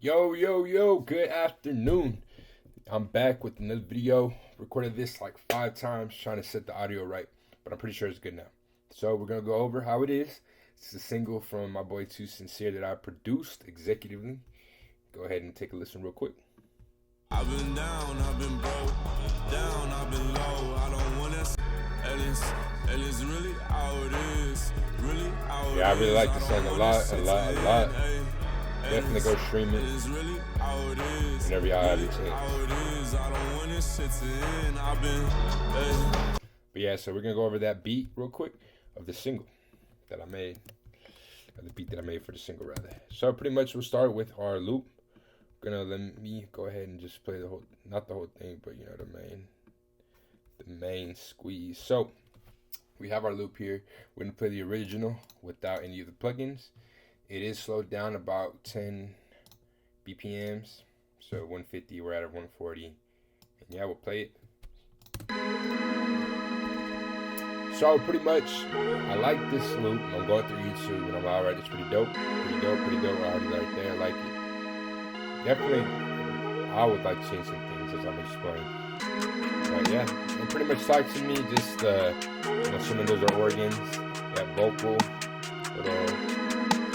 Yo, good afternoon. I'm back with another video. Recorded this like 5 times trying to set the audio right, but I'm pretty sure it's good now. So we're going to go over how it is. It's a single from my boy 2Sincere that I produced executively. Go ahead and take a listen real quick. I've been down, I've been broke, down, I've been low. I don't wanna Aliens really how it is, really how it is. Yeah, I really like the song a lot. Definitely go stream it Really how it is. whenever y'all have your chance. How it is, I don't want this shit to end. I've been, But yeah, so we're going to go over that beat real quick of the single that I made. The beat that I made for the single, rather. So pretty much we'll start with our loop. Gonna let me go ahead and just play the whole, not the whole thing, but you know, the main squeeze. So we have our loop here. We're gonna play the original without any of the plugins. It is slowed down about 10 BPMs. So 150, we're at a 140. And yeah, we'll play it. So pretty much, I like this loop. I'm going through YouTube and I'm like, alright, it's pretty dope. I already like there, I like it. Definitely, I would like to change some things as I'm explaining. But yeah, it pretty much talks to me. Just I'm assuming those are organs, that vocal, little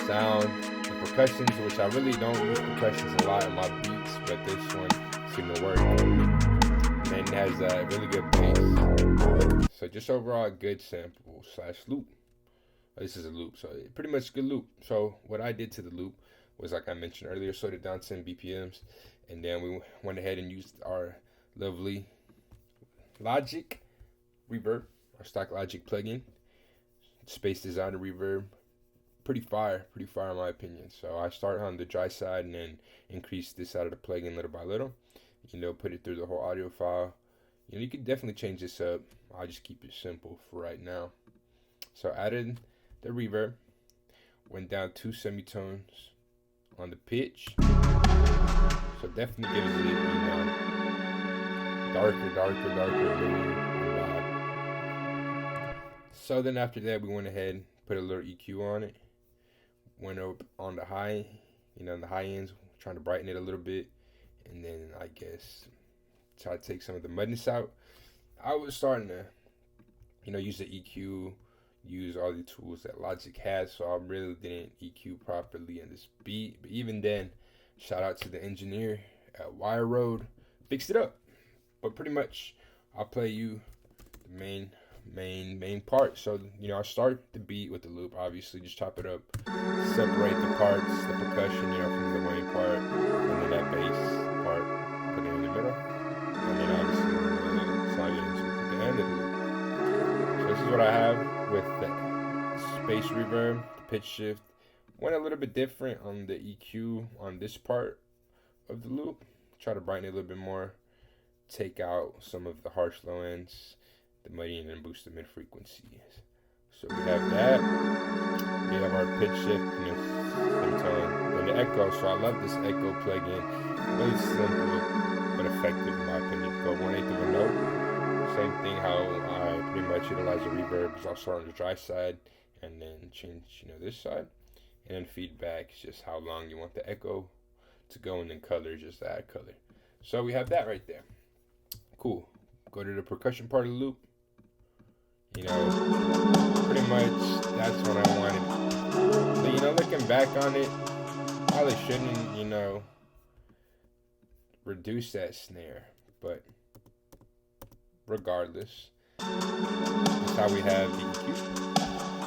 sound, the percussions, which I really don't use percussions a lot in my beats, but this one seemed to work. And then it has a really good bass. So just overall, a good sample / loop. This is a loop, so pretty much a good loop. So what I did to the loop was, like I mentioned earlier, slowed it down 10 BPMs, and then we went ahead and used our lovely Logic reverb, our stock Logic plugin, Space Designer reverb. Pretty fire in my opinion. So I start on the dry side and then increase this side of the plugin little by little. You know, put it through the whole audio file. You know, you could definitely change this up. I'll just keep it simple for right now. So added the reverb, went down 2 semitones on the pitch, so definitely gives it, you know, darker blue vibe. So then after that, we went ahead and put a little EQ on it, went up on the high, you know, the high ends, trying to brighten it a little bit, and then I guess try to take some of the mudness out. I was starting to, you know, use the EQ, use all the tools that Logic has, so I really didn't EQ properly in this beat. But even then, shout out to the engineer at Wire Road, fixed it up. But pretty much, I'll play you the main part. So, you know, I start the beat with the loop, obviously, just chop it up, separate the parts, the percussion, you know, from the main part, and then that bass part, put it in the middle, and then obviously the silence at the end of the loop. So this is what I have with the space reverb, the pitch shift. Went a little bit different on the EQ on this part of the loop. Try to brighten it a little bit more. Take out some of the harsh low ends, the muddy, and then boost the mid frequencies. So we have that. We have our pitch shift, you know, semitone, and the echo. So I love this echo plugin. Really simple but effective in my opinion. Go 1/8 of a note. Same thing how I pretty much utilize the reverb, is I'll start on the dry side and then change, you know, this side, and then feedback is just how long you want the echo to go, and then color, just add color. So we have that right there. Cool. Go to the percussion part of the loop. You know, pretty much that's what I wanted. So, you know, looking back on it, probably shouldn't, you know, reduce that snare, but regardless, that's how we have the EQ.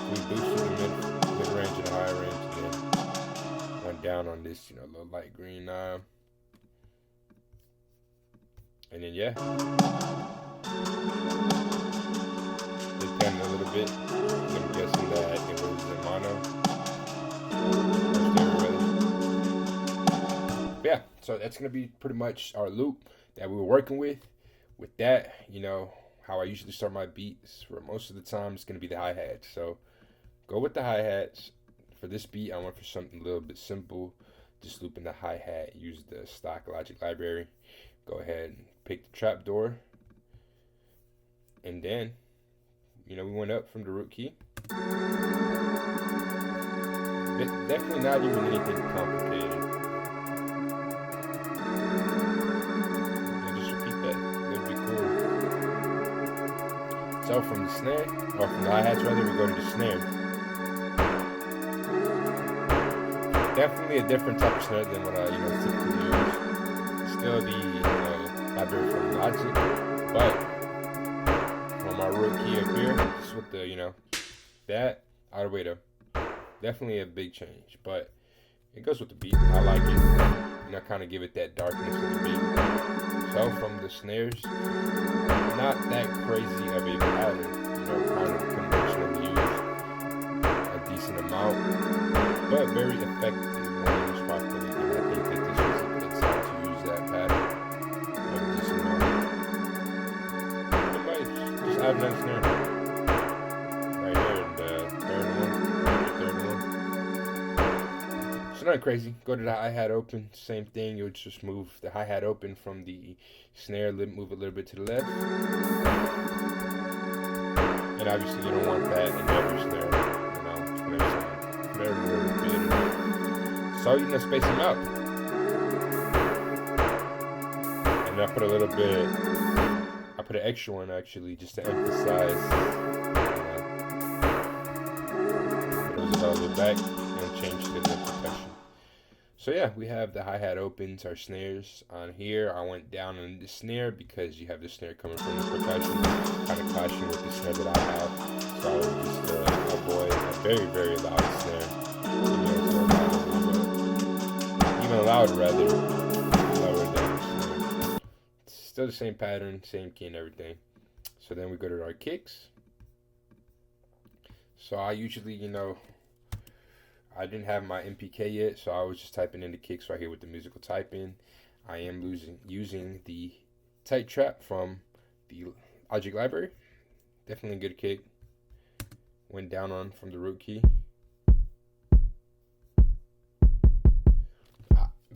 We boosted the mid range and the high range, and then went down on this, you know, little light green knob. And then yeah, did pan a little bit. I'm guessing that it was a mono. But yeah, so that's gonna be pretty much our loop that we were working with. With that, you know, how I usually start my beats for most of the time is going to be the hi-hats. So go with the hi-hats. For this beat, I went for something a little bit simple. Just looping the hi-hat, use the stock Logic library. Go ahead and pick the trapdoor. And then, you know, we went up from the root key. Definitely not even anything complicated. So from the snare, or from the hi-hats rather, we go to the snare. Definitely a different type of snare than what I typically use. Still the library from Logic, but on my rookie up here, just with the that all the way to definitely a big change, but it goes with the beat. I like it. Kind of give it that darkness of the beat. So from the snares, not that crazy of a pattern. Kind of conventionally used a decent amount, but very effective when used properly. And I think that this was a good time to use that pattern of a decent amount. But just add another snare. Not crazy. Go to the hi-hat open, same thing. You'll just move the hi-hat open from the snare, move it a little bit to the left. And obviously you don't want that in every snare, So space them out. And I put a little bit, I put an extra one actually just to emphasize. Put a little bit back and change to the percussion. So yeah, we have the hi-hat opens, our snares on here. I went down on the snare because you have the snare coming from the percussion, kind of clashing with the snare that I have. So I would just avoid a very, very loud snare. Even louder rather, lower down the snare. It's still the same pattern, same key and everything. So then we go to our kicks. So I usually, I didn't have my MPK yet, so I was just typing in the kicks right here with the musical typing. I am using the tight trap from the Logic library. Definitely a good kick. Went down on from the root key.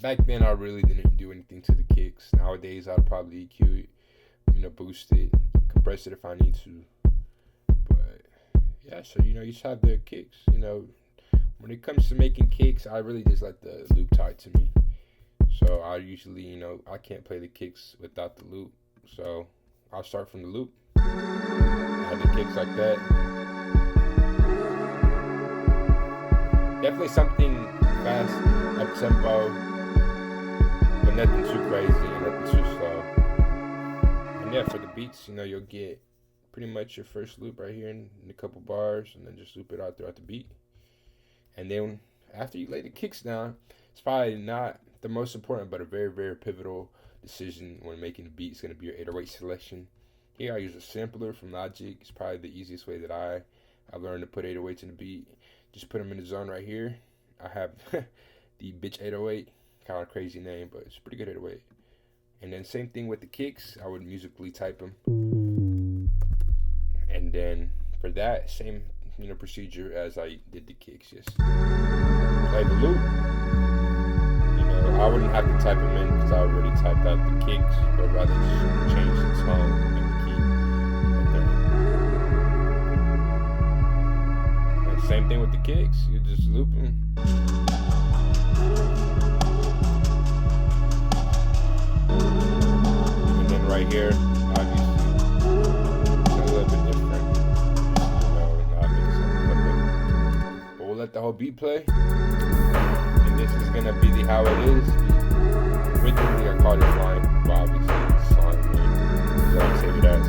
Back then, I really didn't do anything to the kicks. Nowadays, I'd probably EQ it, boost it, compress it if I need to. But yeah, so you just have the kicks, When it comes to making kicks, I really just let the loop tie to me. So I usually, I can't play the kicks without the loop. So I'll start from the loop. Add the kicks like that. Definitely something fast, up tempo, but nothing too crazy and nothing too slow. And yeah, for the beats, you'll get pretty much your first loop right here in a couple bars, and then just loop it out throughout the beat. And then after you lay the kicks down, it's probably not the most important, but a very, very pivotal decision when making the beat is going to be your 808 selection. Here I use a sampler from Logic. It's probably the easiest way that I've learned to put 808s in the beat. Just put them in the zone right here. I have the bitch 808, kind of crazy name, but it's a pretty good 808. And then same thing with the kicks. I would musically type them. And then for that, same procedure as I did the kicks. Just play the loop. I wouldn't have to type them in because I already typed out the kicks, but rather just change the tone and the key. And same thing with the kicks. You just loop them. And then right here, obviously, it's a little bit different. We'll let the whole beat play, and this is gonna be how it is. Originally I called it flying, but obviously it's flying name, so I save it as.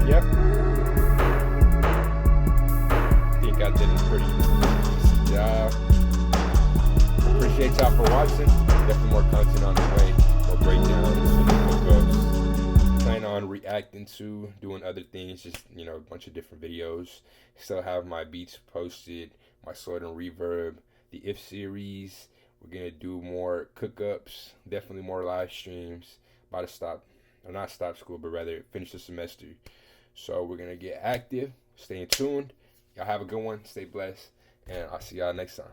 Yep. I think I did a pretty decent job. Appreciate y'all for watching. Definitely more content on the way, more breakdowns and hookups. Plan on reacting to, doing other things, just a bunch of different videos. Still have my beats posted, my Sword and Reverb, the If series. We're gonna do more cook-ups, definitely more live streams. About to stop, or not stop school, but rather finish the semester. So we're gonna get active. Stay tuned. Y'all have a good one. Stay blessed, and I'll see y'all next time.